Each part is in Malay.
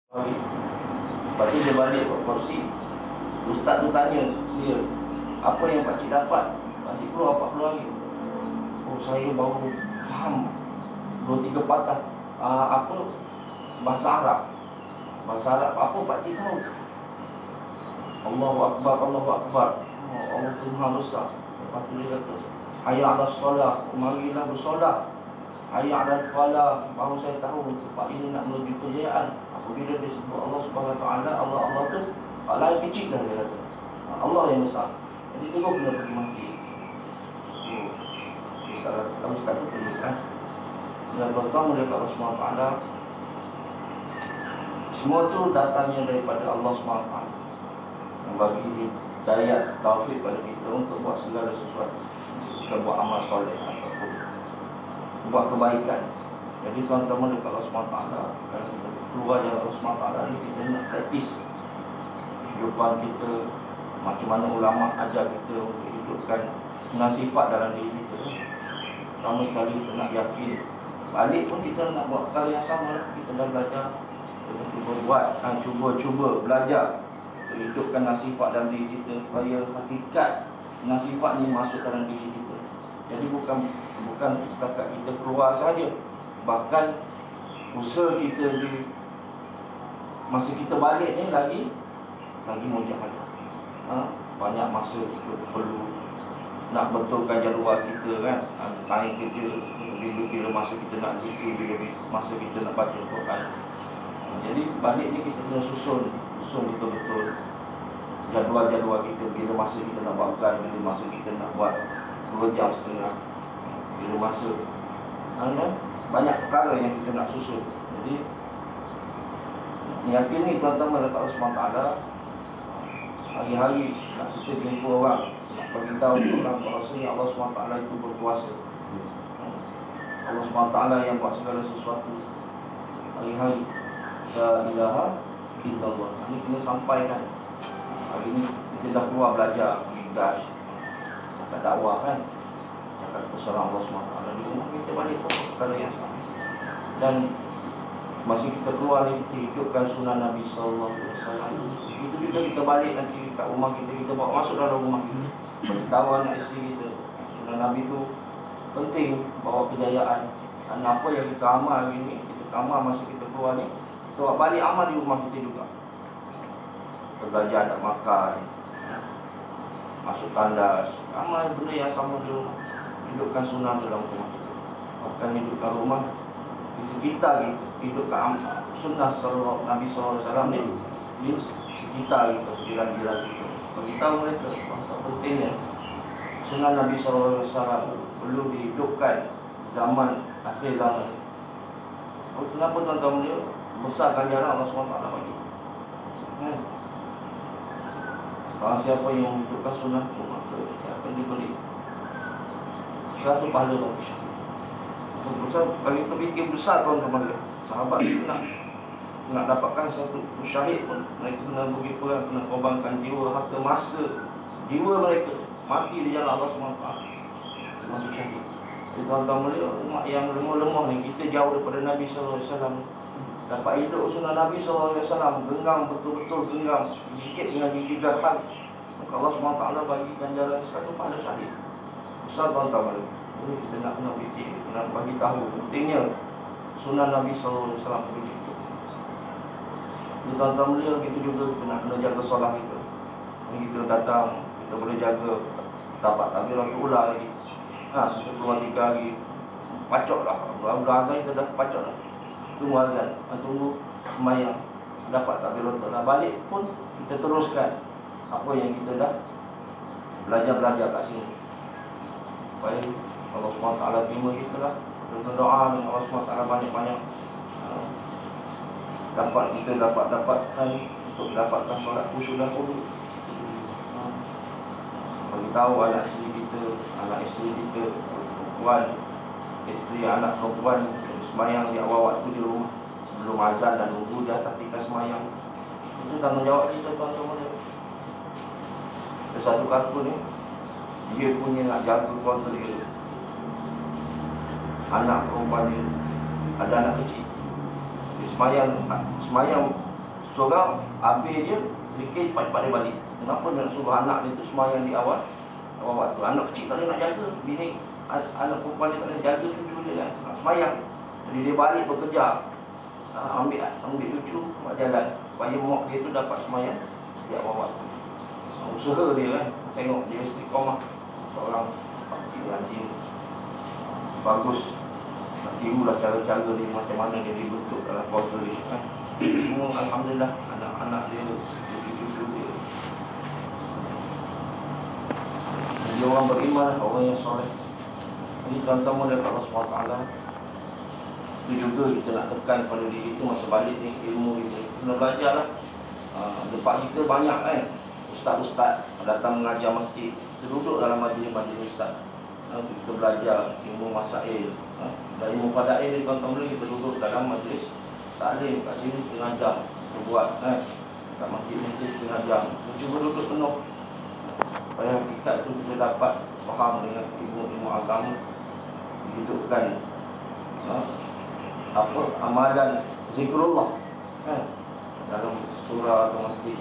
Lepas tu dia balik ke kursi. Ustaz tu tanya dia, apa yang pakcik dapat? Pakcik keluar 40 hari. Oh, saya baru faham 2-3 patah. Apa? Bahasa Arab. Bahasa Arab apa pakcik tahu? Allahu Akbar, Allahu Akbar. Oh, Allah tu Maha Besar. Lepas tu dia kata, hayya ala solah, marilah bersolah. Hayya ala falah, baru saya tahu tempat ini nak menuju kejayaan. Apabila dia sebut Allah Subhanahu Wa Taala, Allah tu Allah yang kecil dah dia kata. Allah yang besar. Jadi terus kena pergi mati. Kalau Ustaz tu pergi kan. Dan bertemu dengan Allah Subhanahu Wa Taala. Semua tu datangnya daripada Allah Subhanahu Wa Taala yang bagi hidayah taufik pada kita untuk buat segala sesuatu. Kita buat amal soleh ataupun buat kebaikan. Jadi tuan-tuan dekat Allah SWT, kalau kita keluar dari Allah SWT ni, kita nak praktis kehidupan kita, macam mana ulama ajar kita untuk hidupkan dengan sifat dalam diri kita. Pertama sekali kita nak yakin, balik pun kita nak buat perkara yang sama lah. Kita dah belajar, kita cuba buat, cuba belajar untuk hidupkan nasifat dalam diri kita, supaya hakikat nasifat ni masuk dalam diri kita. Jadi bukan setakat kita keluar saja, bahkan usaha kita di masa kita balik ni lagi mujahadah. Banyak masa kita perlu nak betulkan jadual kita kan. Time kerja, bila masa kita nak zikir, bila masa kita nak baca Quran. Jadi balik ni kita kena susun betul-betul jadual-jadual kita, bila masa kita nak buatkan, bila masa kita nak buat 2 jam setengah, bila masa banyak perkara yang kita nak susun. Jadi yakin ni tuan-tuan dekat Allah SWT, hari-hari nak kita jumpa orang, nak beritahu orang bahawasanya Allah SWT itu berkuasa. Allah SWT yang buat segala sesuatu hari-hari. La ilaha illallah. Ini kena sampaikan. Hari ni kita dah keluar belajar Migas, cakap dakwah kan, cakap kebesaran Allah SWT. Di rumah kita balik pun perkara yang sama. Dan masa kita keluar ni, kita hidupkan sunnah Nabi SAW. Itu juga kita balik nanti kat rumah kita, kita bawa masuk dalam rumah kita, beritahu anak isteri kita. Sunnah Nabi tu penting, bawa kejayaan. Dan apa yang kita amal hari ni, kita amal masa kita keluar ni, kita bawa balik amal di rumah kita juga. Kita belajar nak makan, masuk tandas, amal benda yang sama di rumah. Hidupkan sunnah dalam rumah kita. Bahkan hidupkan rumah di sekitar kita, hidupkan sunnah Nabi SAW ni di sekitar kita, jiran-jiran kita. Beritahu mereka masa pentingnya sunnah Nabi SAW perlu dihidupkan zaman akhir zaman. Kenapa tuan-tuan dia besar ganjaran Allah SWT bagi? Kalau siapa yang hidupkan sunnah tu, maka dia akan diberi satu pahala bagi syahid. Sebab bagi terbikin besar tuan-tuan dia, sahabat itu nak dapatkan satu syahid pun, mereka kena pergi perang, kena korbankan jiwa, harta, masa, jiwa mereka mati di jalan Allah SWT, masuk syahid. Jadi tuan-tuan dia, umat yang lemah-lemah ni, kita jauh daripada Nabi SAW, dapat hidup sunnah Nabi SAW, genggam betul-betul, genggam sedikit dengan gigi garhan, maka Allah SWT bagi ganjaran satu pahala syahid. Besar tuan-tuan dia. Jadi kita nak kena fikir, nak bagi tahu pentingnya sunnah Nabi SAW begitu. Jadi tuan-tuan beliau kita juga kita nak kena jaga solat kita. Kalau kita datang, kita boleh jaga dapat takbiratul ula lagi. Kita keluar 3 hari, pacok lah. Bulan azan kita dah pacok lah. Tunggu azan, tunggu semayang, dapat takbiratul ula. Balik pun kita teruskan apa yang kita dah belajar kat sini. Supaya Allah SWT terima kita lah. Berdoa dengan Allah SWT banyak-banyak, kita dapatkan untuk dapatkan solat khusyuk dan khuduk. Bagi tahu anak isteri kita, perempuan, isteri anak perempuan semayang di awal waktu di rumah sebelum azan dan nunggu di atas tingkat semayang. Itu tanggungjawab kita tuan-tuan. Ada satu kaku ni, dia punya nak jaga keluarga dia, anak perempuan dia, ada anak kecil. Dia semayang seorang habis dia fikir cepat-cepat dia balik. Kenapa dia nak suruh anak dia tu semayang di awal waktu? Anak kecil tak boleh nak jaga, bini anak perempuan dia tak boleh jaga cucu dia kan, nak semayang. Jadi dia balik bekerja, ambil cucu buat jalan supaya mak dia tu dapat semayang di awal waktu. Usaha dia kan, tengok dia istiqamah seorang pakcik haji bagus. Nak tirulah cara-cara dia, macam mana dia dibentuk dalam keluarga dia kan. Semua alhamdulillah anak-anak dia, cucu-cucu dia. Jadi orang beriman, orang yang soleh. Ini contoh dari Allah SWT. Itu juga kita nak tekan pada diri itu masa balik ni, ilmu kita kena belajar lah. Depan kita banyak kan ustaz-ustaz datang mengajar masjid. Kita duduk dalam majlis-majlis ustaz, kita belajar ilmu masail, dan ilmu fadail ni tuan-tuan boleh kita duduk dalam majlis taklim kat sini setengah jam kita buat kat masjid-masjid setengah jam. Cuba duduk penuh supaya kita tu kita dapat faham dengan ilmu-ilmu agama, hidupkan apa amalan zikrullah dalam surah atau masjid.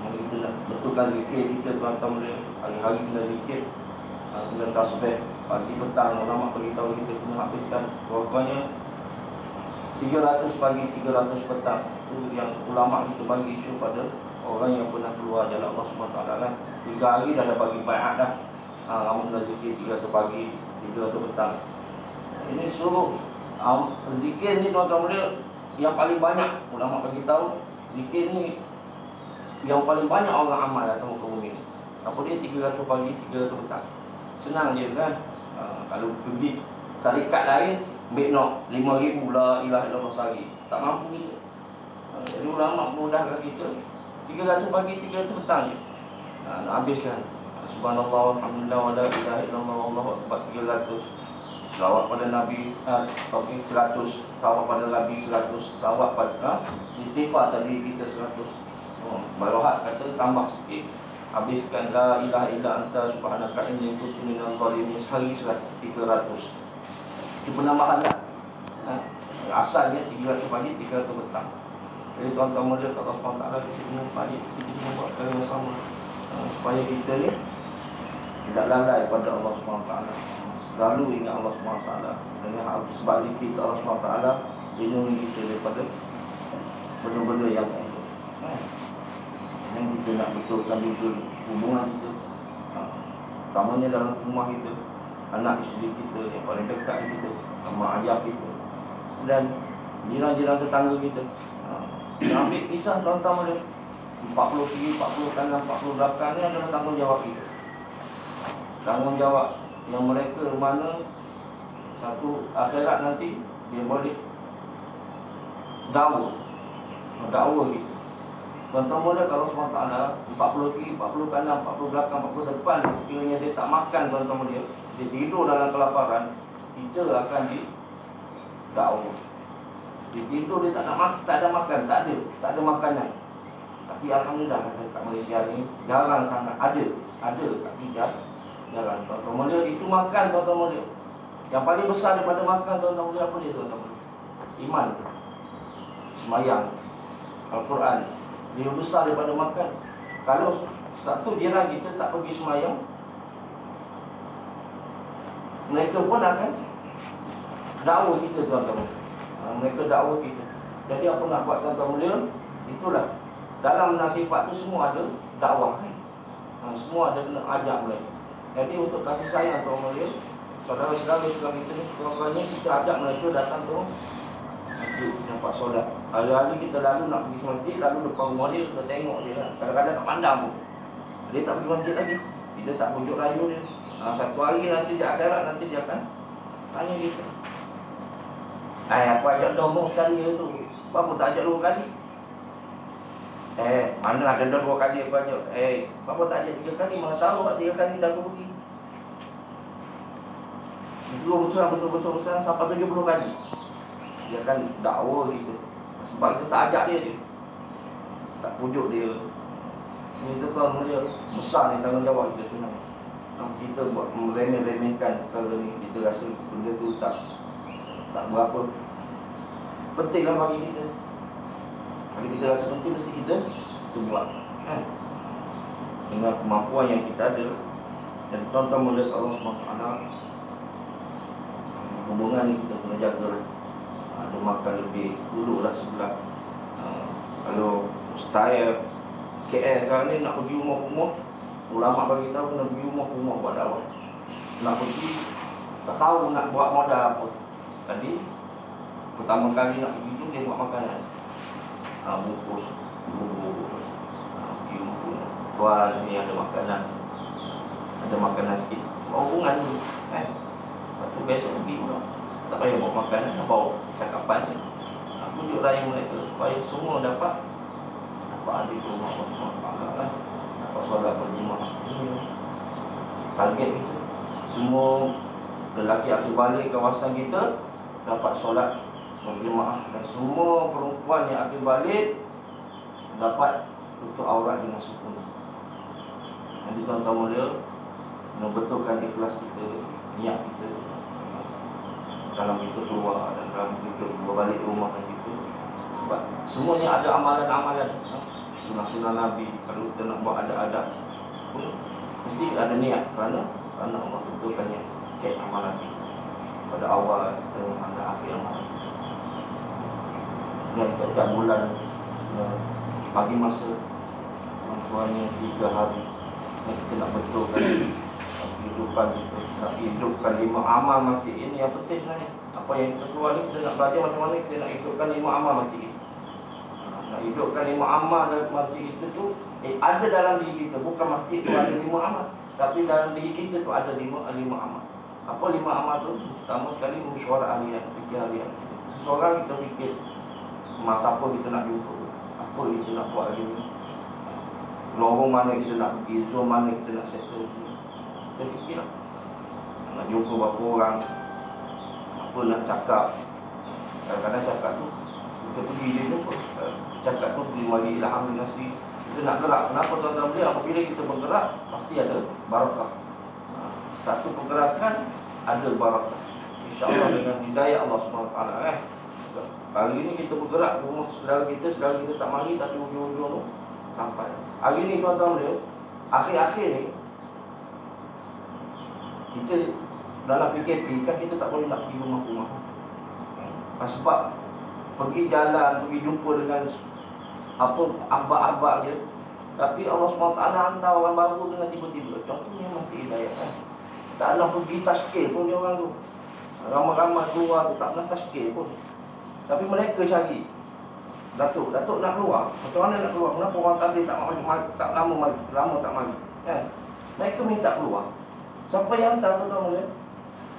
Kita nak betulkan zikir kita tuan-tuan boleh, hari-hari kena zikir, kena tasbih pagi petang. Ulama beritahu kita kena habiskan berapanya 300 pagi 300 petang. Itu yang ulama kita bagi isu pada orang yang pernah keluar jalan Allah SWT kan. 3 hari dah ada bagi baiat dah. Kamu kena zikir 300 pagi 300 petang. Ini suruh zikir ni tuan-tuan boleh, yang paling banyak ulama bagi tahu zikir ni yang paling banyak orang amal atau muka bumi. Apa dia 300 pagi 300 petang. Senang je kan. Kalau pergi syarikat lain ambil nak 5,000 la ilaha illallah sehari, tak mampu kita. Jadi ulama mudahkan kita 300 pagi 300 petang je. Nak habiskan subhanallah alhamdulillah wa la ilaha illallah wallahu akbar 300. Selawat pada Nabi 100, selawat pada Nabi 100, selawat pada istighfar tadi kita 100. Barohat kata tambah sikit, habiskan la ilaha illa anta subhanaka inni kuntu minadh dhalimin sehari 300. Itu penambahan dah. Asalnya 300 pagi 300 petang. Jadi tuan-tuan mulia Allah SWT, kita kena balik, kita kena buat perkara yang sama, supaya kita ni tidak lalai pada Allah SWT. Selalu ingat Allah SWT. Dengan sebab kita Allah SWT lindungi kita daripada benda-benda yang yang kita nak betulkan juga hubungan kita, utamanya dalam rumah kita, anak isteri kita yang paling dekat kita, mak ayah kita, dan jiran-jiran tetangga kita. Ambil kisah tuan-tuan boleh 40 kiri, 40 kanan, 40 belakang ni adalah tanggungjawab kita. Tanggungjawab yang mereka mana satu akhirat nanti dia boleh dakwah kita. Tuan-tuan boleh kalau SWT 40 kiri, 40 kanan, 40 belakang, 40 depan, sekiranya dia tak makan tuan-tuan boleh, dia tidur dalam kelaparan, kita akan dakwah. Dia tidur, dia tak ada makan, tak ada makanan. Tapi alhamdulillah kat Malaysia ni jarang sangat ada tapi jarang. Tuan-tuan mulia itu makan tuan-tuan mulia. Yang paling besar daripada makan tuan-tuan mulia apa dia tuan-tuan mulia? Iman, semayang, Al-Quran. Dia besar daripada makan. Kalau satu jiran kita tak pergi semayang, mereka pun akan dakwah kita tuan-tuan. Mereka dakwah kita. Jadi apa nak buat tuan-tuan mulia? Itulah dalam nasihat tu semua ada dakwah kan? Semua ada kena ajak mereka. Jadi untuk kasih sayang tuan mulia, saudara-saudara sekalian kita ni, sekurang-kurangnya kita ajak mereka datang tu masjid nampak solat. Hari-hari kita lalu nak pergi masjid, lalu depan rumah dia kita tengok dia kan. Kadang-kadang tak pandang pun, dia tak pergi masjid lagi, kita tak pujuk rayu dia. Satu hari nanti dia akhirat, nanti dia akan tanya kita, aku ajak dong sekali tu, kenapa tak ajak 2 kali? Mana ada 2 kali aku ajak. Kenapa tak ajak 3 kali? Mana tahu 3 kali dah aku pergi. Betul-betul sampai 30 kali dia akan dakwa kita. Sebab kita tak ajak dia, tak pujuk dia. Ini tuan mulia, besar ni tanggungjawab kita sebenarnya. Kita buat meremeh-remehkan perkara ni, kita rasa benda tu tak berapa penting lah bagi kita. Kalau kita rasa penting, mesti kita buat dengan kemampuan yang kita ada. Dan tuan-tuan melihat Allah SWT, hubungan ni kita kena jaga. Ada makan lebih dulu lah sebelah. Kalau style KL sekarang ni nak pergi rumah-rumah, ulama bagi tahu nak pergi rumah-rumah buat dakwah. Nak pergi, tak tahu nak buat modal apa. Tadi pertama kali nak pergi tu dia buat makanan, bungkus bubur, pergi rumah tuan ni ada makanan sikit, bawa hubungan dulu lepas tu besok pergi pula, tak payah bawa makanan, bawa cakapan je. Pujuk raya mereka supaya semua dapat ada di rumah Allah, dapat solat berjemaah. Target kita semua lelaki akhir balik kawasan kita dapat solat berjemaah, dan semua perempuan yang akhir balik dapat tutup aurat dengan sempurna. Jadi tuan-tuan mulia, membetulkan ikhlas kita, niat kita dalam kita keluar dan dalam kita berbalik rumah kita. Sebab semuanya ada amalan-amalan, sunah-sunah Nabi. Kalau kita nak buat adab-adab pun mesti ada niat, kerana Allah betulkan niat, cek amalan kita pada awal dan akhir amalan. Dan setiap bulan bagi masa suami 3 hari yang kita nak betulkan kehidupan kita, nak hidupkan 5 amal masjid ini yang penting sebenarnya. Apa yang kita keluar ni, kita nak belajar macam mana kita nak hidupkan 5 amal masjid ini. Nak hidupkan 5 amal dalam masjid itu tu ada dalam diri kita. Bukan masjid tu ada 5 amal, tapi dalam diri kita tu ada 5 amal. Apa 5 amal tu? Pertama sekali, mesyuarat harian, fikir harian. Seseorang kita fikir masa apa kita nak jumpa, apa kita nak buat hari ni, lorong mana kita nak pergi, zon mana kita nak settle. Kita fikirlah nak jumpa berapa orang, apa nak cakap. Kadang-kadang cakap tu kita pergi dia jumpa, cakap tu pergi mari ilham dengan sendiri. Kita nak gerak. Kenapa tuan-tuan boleh? Apabila kita bergerak pasti ada barakah. Satu pergerakan ada barakah, InsyaAllah dengan hidayah Allah SWT. Hari ini kita bergerak ke rumah saudara kita tak mari, tapi ujung-ujung tu sampai. Hari ini tuan-tuan boleh, akhir-akhir ni kita dalam PKP kan, kita tak boleh nak pergi rumah-rumah. Sebab pergi jalan, pergi jumpa dengan apa abak-abak je. Tapi Allah SWT hantar orang baru dengan tiba-tiba. Contohnya mati hidayah tak nak pergi tazkir pun dia orang tu. Ramai-ramai keluar tu tak nak tazkir pun. Tapi mereka cari Datuk nak keluar. Macam mana nak keluar? Kenapa orang tadi tak lama tak mari? Mereka minta keluar. Siapa yang hantar tuan-tuan mulia?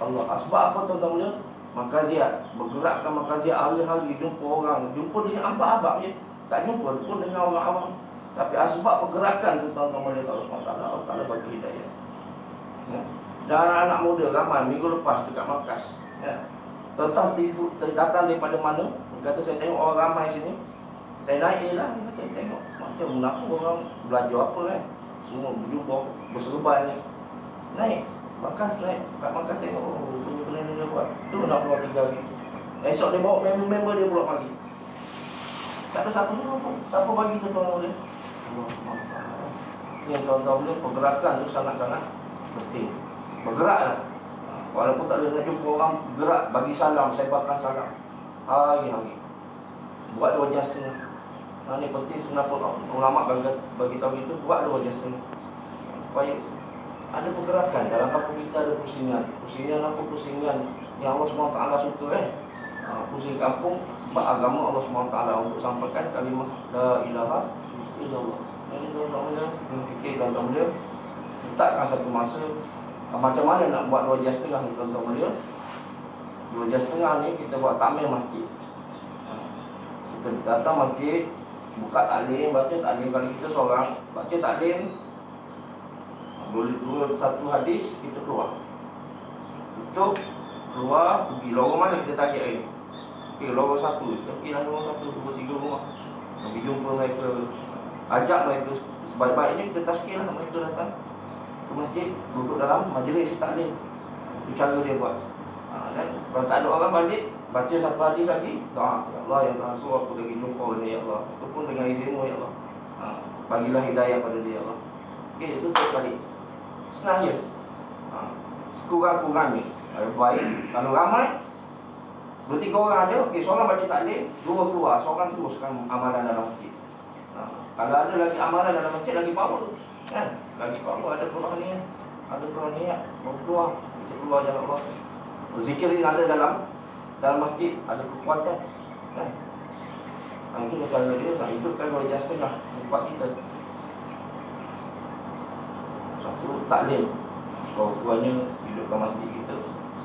Allah. Sebab apa tuan-tuan mulia? Makaziat. Bergerakkan makaziat hari-hari, jumpa orang, jumpa dengan abang-abang je. Tak jumpa pun dengan orang awam. Tapi sebab pergerakan tu tuan-tuan mulia, Allah Ta'ala bagi hidayah. Dan anak-anak muda ramai minggu lepas dekat markas. Tentang datang daripada mana? Dia kata saya tengok orang ramai sini. Saya naik lah. Dia kata tengok macam kenapa orang belajar apa kan. Semua berjumpa, berserban ni. Naik markas, naik kat markas tengok punya benda dia buat. Tu nak keluar 3 hari. Esok dia bawa member dia pula pagi. Tak ada siapa pun. Siapa bagi tu tuan dia? Yang tuan-tuan dia, pergerakan tu sangat-sangat penting. Bergeraklah. Walaupun tak ada nak jumpa orang, gerak, bagi salam, sebarkan salam hari-hari. Buat 2 jam setengah. Ini penting. Kenapa ulama bagi tahu itu, buat 2 jam setengah. Supaya ada pergerakan. Dalam kampung kita ada pusingan. Pusingan apa? Pusingan yang Allah SWT suka pusing kampung sebab agama Allah SWT untuk sampaikan kalimah la ilaha illallah. Jadi tuan-tuan fikir tuan-tuan dia, letakkan satu masa. Macam mana nak buat 2 jam setengah ni tuan-tuan dia? 2 jam setengah ni kita buat takmir masjid. Kita datang masjid, buka taklim, baca taklim. Kalau kita seorang, baca taklim, dua satu hadis, kita keluar. Tutup, keluar, pergi lorong mana kita target hari ni. Okay, lorong 1, kita pergi dalam lorong 1, 2, 3 rumah. Pergi jumpa mereka, ajak mereka. Sebaik-baiknya kita tazkir lah mereka datang ke masjid, duduk dalam majlis taklim. Itu cara dia buat. Dan kalau tak ada orang balik, baca satu hadis lagi, doa, ya Allah, yang Tuhan aku lagi jumpa dengan ya Allah, ataupun dengan izinmu ya Allah, bagilah hidayah pada dia ya Allah. Okey, itu sekali. Senang je. Sekurang-kurangnya. Baik, kalau ramai, 2-3 orang ada, okey, seorang baca taklim, 2 keluar, seorang teruskan amalan dalam masjid. Kalau ada lagi amalan dalam masjid, lagi power kan? Lagi power, ada Quran ni, ada Quran ni, mau keluar, kita keluar jalan Allah. Zikir yang ada dalam masjid, ada kekuatan kan? Itu kalau dia nak hidupkan 2 jam setengah tempat kita. Satu taklim, sekurang-kurangnya hidupkan masjid kita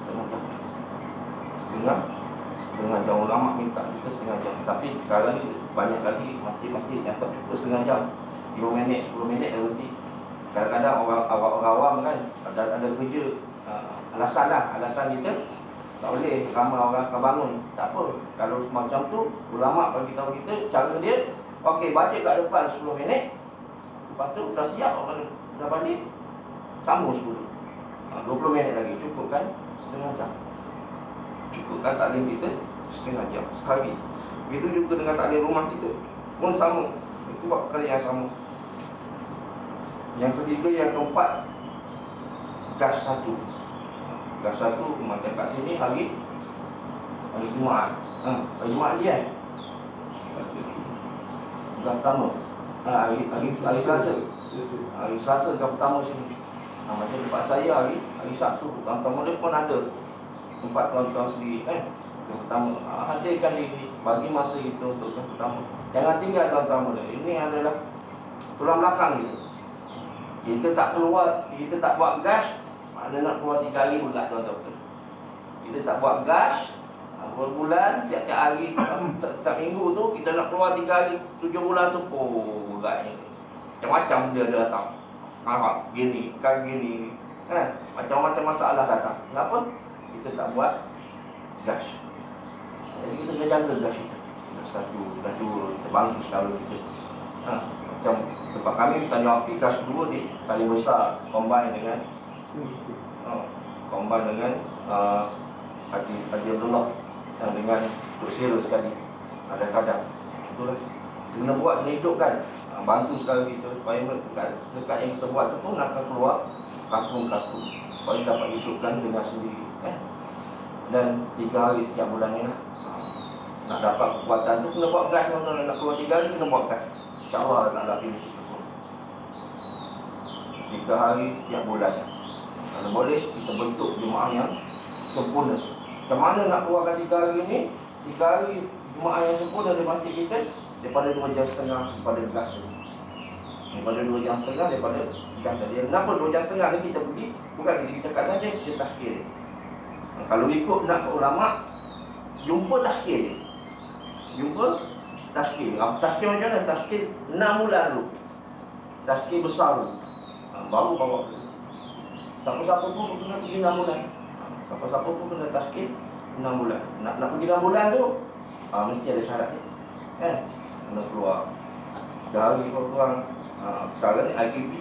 setengah jam. Setengah jam, ulama minta kita setengah jam. Tapi sekarang ni banyak lagi masjid-masjid yang tak cukup setengah jam, 5 minit, 10 minit dah berhenti. Kadang-kadang orang awam kan ada kerja, alasan kita tak boleh ramai orang akan bangun. Tak apa, kalau macam tu ulama bagi tahu kita cara dia, okey, baca kat depan 10 minit, lepas tu dah siap orang dah balik, sambung 10, 20 minit lagi, cukup kan setengah jam. Cukupkan taklim kita setengah jam sehari. Begitu juga dengan taklim rumah kita pun sama, itu buat perkara yang sama. Yang ketiga, yang keempat, gas satu. Gas satu macam kat sini hari Jumaat. Hari Jumaat dia gas pertama. Hari Selasa. Hari Selasa gas pertama sini. Macam tempat saya hari Sabtu, tuan-tuan muda pun ada tempat tuan-tuan sendiri kan. Yang pertama, hadirkan diri, bagi masa itu untuk yang pertama. Jangan tinggal tuan-tuan muda. Ini adalah tulang belakang kita. Kita tak keluar, kita tak buat gas, mana nak keluar 3 hari pun tak tuan-tuan. Kita tak buat gas, berbulan, tiap-tiap hari, setiap minggu tu kita nak keluar 3 hari, 7 bulan tu, beratnya. Macam-macam dia datang. Gini, kan gini, kan? Macam-macam masalah datang. Kenapa? Kita tak buat gas. Jadi kita kena jaga gas kita. Gas 1, gas 2, kita bantu selalu kita. Macam tempat kami, Tanjung Api, gas 2 di paling besar, combine dengan Haji Abdullah yang dengan Duk Sira sekali. Kadang-kadang itulah kena buat, kena hidupkan, bantu sekali kita supaya dekat yang kita buat tu pun akan keluar kartun-kartun supaya dapat hidupkan dengan sendiri Dan 3 hari setiap bulan ni nak dapat kekuatan tu kena buat gas. Kalau nak keluar 3 hari kena buat gas, InsyaAllah tak ada pilih 3 hari setiap bulan. Kalau boleh kita bentuk jemaah yang sempurna. Macam mana nak keluarkan 3 hari ni? 3 hari jemaah yang sempurna di masjid kita, daripada 2 jam setengah daripada gas tu. Daripada 2 jam setengah daripada gas tadi. Kenapa 2 jam setengah ni kita pergi? Bukan kita cakap saja, kita tazkir. Kalau ikut nak ke ulama, jumpa tazkir. Jumpa tazkir. Tazkir macam mana? Tazkir 6 bulan dulu. Tazkir besar dulu. Baru bawa ke siapa-siapa pun kena pergi 6 bulan. Siapa-siapa pun kena tazkir 6 bulan. Nak pergi 6 bulan tu mesti ada syarat ni. Kena keluar dari kurang. Sekarang ni IPP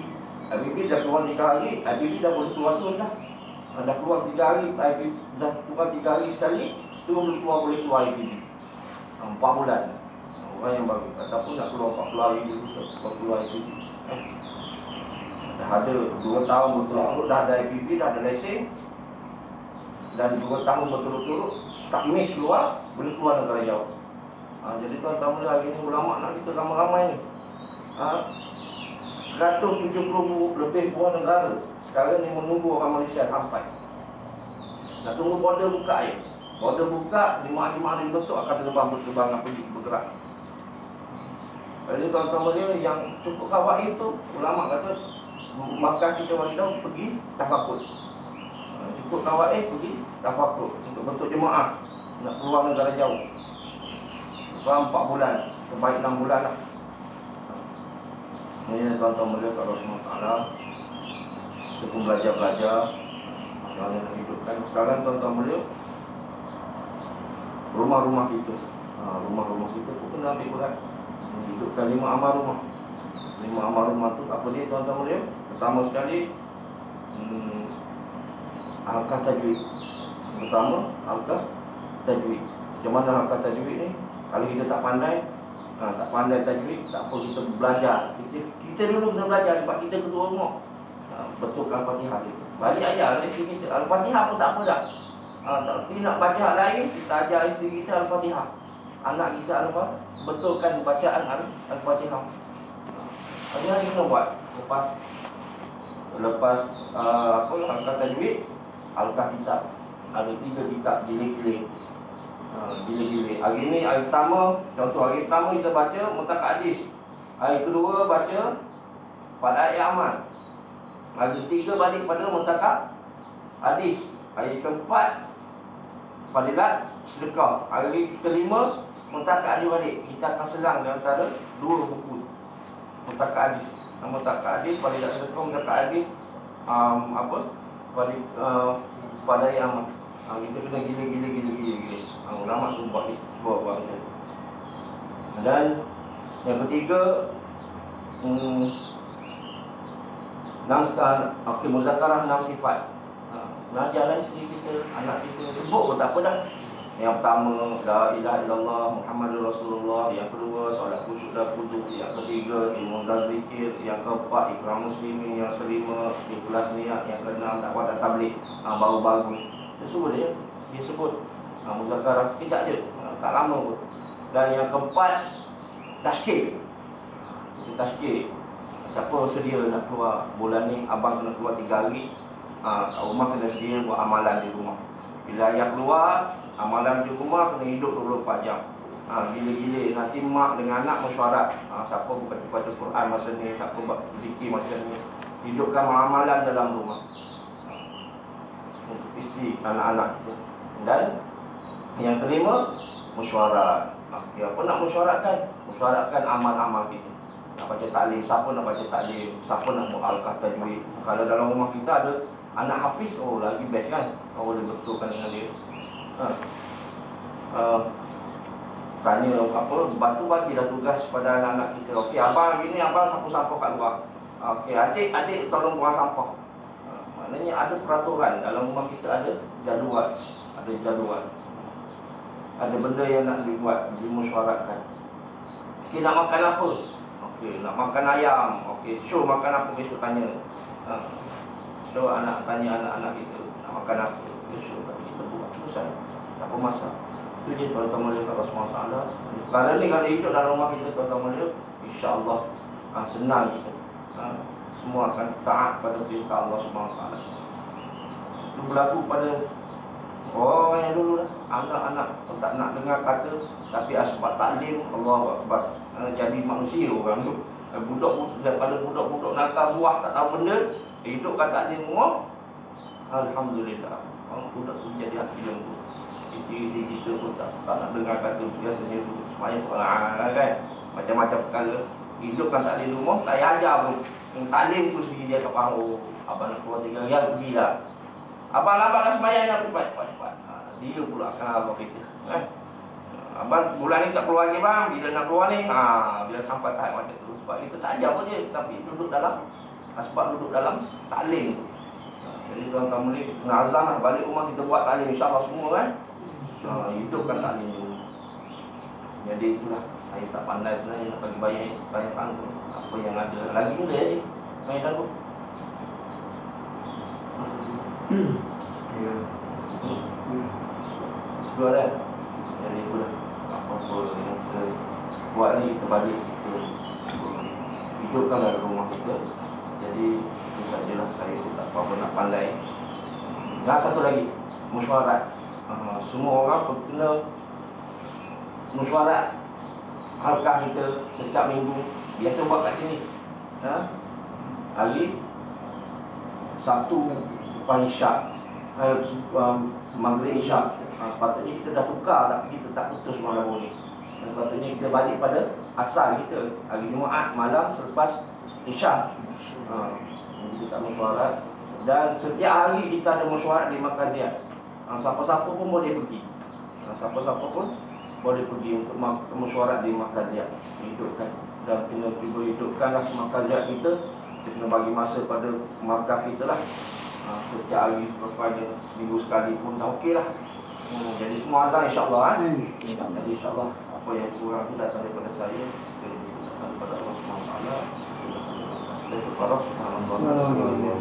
dah keluar 3 hari. IPP dah boleh keluar terus dah. Dah keluar 3 hari, IPP dah keluar 3 hari sekali, tu boleh keluar IPP 4 bulan. Orang yang baru ataupun nak keluar 40 hari dulu keluar IPP. Dah ada 2 tahun betul-betul dah ada IPP, dah ada lesen, dan 2 tahun betul-betul tak miss keluar, boleh keluar negara jauh. Jadi tuan-tuan hari ni ulama nak kita ramai-ramai ni. 170 lebih buah negara sekarang ni menunggu orang Malaysia sampai. Nak tunggu border buka je. Border buka, jemaah-jemaah ni betul akan berterbang pergi bergerak. Jadi tuan-tuan Malaysia yang cukup kawat itu, ulama kata Makkah kita bagi tahu pergi tafakur. Cukup kawat pergi tafakur untuk bentuk jemaah nak keluar negara jauh. Selama 4 bulan, terbaik 6 bulan lah. Ini tuan-tuan mulia kat Allah SWT. Kita pun belajar-belajar yang nak hidupkan. Sekarang tuan-tuan mulia, rumah-rumah kita, rumah-rumah kita pun kena ambil berat. Hidupkan 5 amal rumah. 5 amal rumah tu apa dia tuan-tuan mulia? Pertama sekali, halqah tajwid. Pertama, halqah tajwid. Macam mana hafal tajwid ni? Kalau kita tak pandai, tak pandai tajwid, tak apa, kita belajar. Kita dulu kena belajar sebab kita ketua rumah. Betulkan Al-Fatihah kita. Balik ajar isteri kita. Al-Fatihah pun tak apa dah. Tak nak baca lain, kita ajar isteri kita Al-Fatihah. Anak kita Al-Fatihah, betulkan bacaan Al-Fatihah. Hari-hari kena buat. Lepas angkat tajwid, alkah kitab. Ada 3 kitab gile-gile. Gile-gile. Hari ni hari pertama, contoh hari pertama kita baca Muttaqat Hadis. Hari kedua baca Fadail Amal. Hari ketiga balik pada Muttaqat Hadis. Hari keempat Fadilat Sedekah. Hari kelima Muttaqat Hadis balik. Kita akan selang di antara 2 buku Muttaqat Hadis. Muttaqat Hadis, Fadilat Sedekah, Muttaqat Hadis Fadail Amal. Kita kena gila. Ulama sumpah buat macam. Dan yang ketiga, muzakarah 6 sifat. Belajarlah isteri kita, anak kita, sebut pun tak apa dah. Yang pertama, la ilaha illallah Muhammadur Rasulullah. Yang kedua, solat khusyuk dan khudu. Yang ketiga, ilmu dan zikir. Yang keempat, ikram muslimin. Yang kelima, ikhlas niat. Yang keenam, dakwah dan tabligh. Baru-baru dia sebut dia sebut muzakarah sekejap je, tak lama pun. Dan yang keempat, tazkir. Tazkir. Siapa sedia nak keluar bulan ni, abang kena keluar 3 hari. Rumah kena sedia buat amalan di rumah. Bila ayah keluar, amalan di rumah kena hidup 24 jam. Gila-gila. Nanti mak dengan anak mesyuarat. Siapa baca Quran masa ni, siapa buat zikir masa ni. Hidupkan amalan dalam rumah untuk isteri, anak-anak kita. Dan yang kelima, mesyuarat. Apa nak mesyuaratkan? Mesyuaratkan amal-amal kita. Nak baca taklim, siapa nak baca taklim, siapa nak buat alqah tajwid. Kalau dalam rumah kita ada anak hafiz, lagi best kan? Boleh betulkan dengan dia. Tanya apa, bagilah tugas pada anak-anak kita. Okey, abang gini, abang sapu-sapu kat luar. Okey, adik tolong buang sampah. Maknanya ada peraturan dalam rumah kita, ada jadual. Ada benda yang nak dibuat, dimesyuaratkan. Okey, nak makan apa? Okey, nak makan ayam. Okey, show makan apa besok tanya. Show tanya anak-anak kita nak makan apa. Show kita buat selesai. Tak apa masalah. Itu je tuan-tuan mulia Allah SWT. Sekarang ni kalau hidup dalam rumah kita, tuan-tuan mulia, insya-Allah senang kita. Semua akan taat pada perintah Allah SWT. Itu berlaku pada orang yang dulu lah. Anak-anak tak nak dengar kata, tapi asbab taklim, Allahu Akbar, jadi manusia orang tu. Daripada budak-budak nakal buah tak tahu benda, hidup kat taklim rumah, alhamdulillah. Orang budak tu jadi hati lembut. Isteri kita pun tak nak dengar kata. Biasanya tu semuanya kan, macam-macam perkara. Hidupkan taklim rumah, tak payah ajar pun. Yang taklim tu sendiri dia tak faham. Abang nak keluar 3 hari, pergilah. Abang lambat nak sembahyang, nak cepat. Dia pula akan abang kita. Abang bulan ni tak keluar lagi bang, bila nak keluar ni, bila sampai tahap macam tu. Sebab kita tak ajar pun je, tapi duduk dalam taklim. Jadi tuan-tuan mulia, kena azam lah, balik rumah kita buat taklim, insya-Allah semua kan. Hidupkan taklim dulu. Jadi itulah, saya tak pandai sebenarnya nak bagi bayar tanggung. Apa yang ada, lagi muda je bayar tanggung. Dua dah. Jadi itulah, apa-apa yang kita buat ni, kita balik, kita hidupkan dalam rumah kita. Jadi itu sajalah, saya tak apa-apa nak pandai. Dan satu lagi, mesyuarat. Semua orang kena mesyuarat halkah kita setiap minggu. Biasa buat kat sini. Hari Sabtu lepas Isyak, Maghrib Isyak. Sepatutnya kita dah tukar, tapi kita tak putus malam ni. Sepatutnya kita balik pada asal kita, hari Jumaat malam selepas Isyak. Kita tak mesyuarat. Dan setiap hari kita ada mesyuarat di Markaziat. Siapa-siapa pun boleh pergi. Untuk mesyuarat di Markaziat. Hidupkan. Dan kena cuba hidupkanlah Markaziat kita. Kita kena bagi masa pada markaz kita lah. Setiap hari, rupanya seminggu sekali pun dah okey lah. Jadi semua azan insyaAllah Jadi insyaAllah apa yang kurang itu datang daripada saya daripada Allah SWT dan kepada Subhanallah.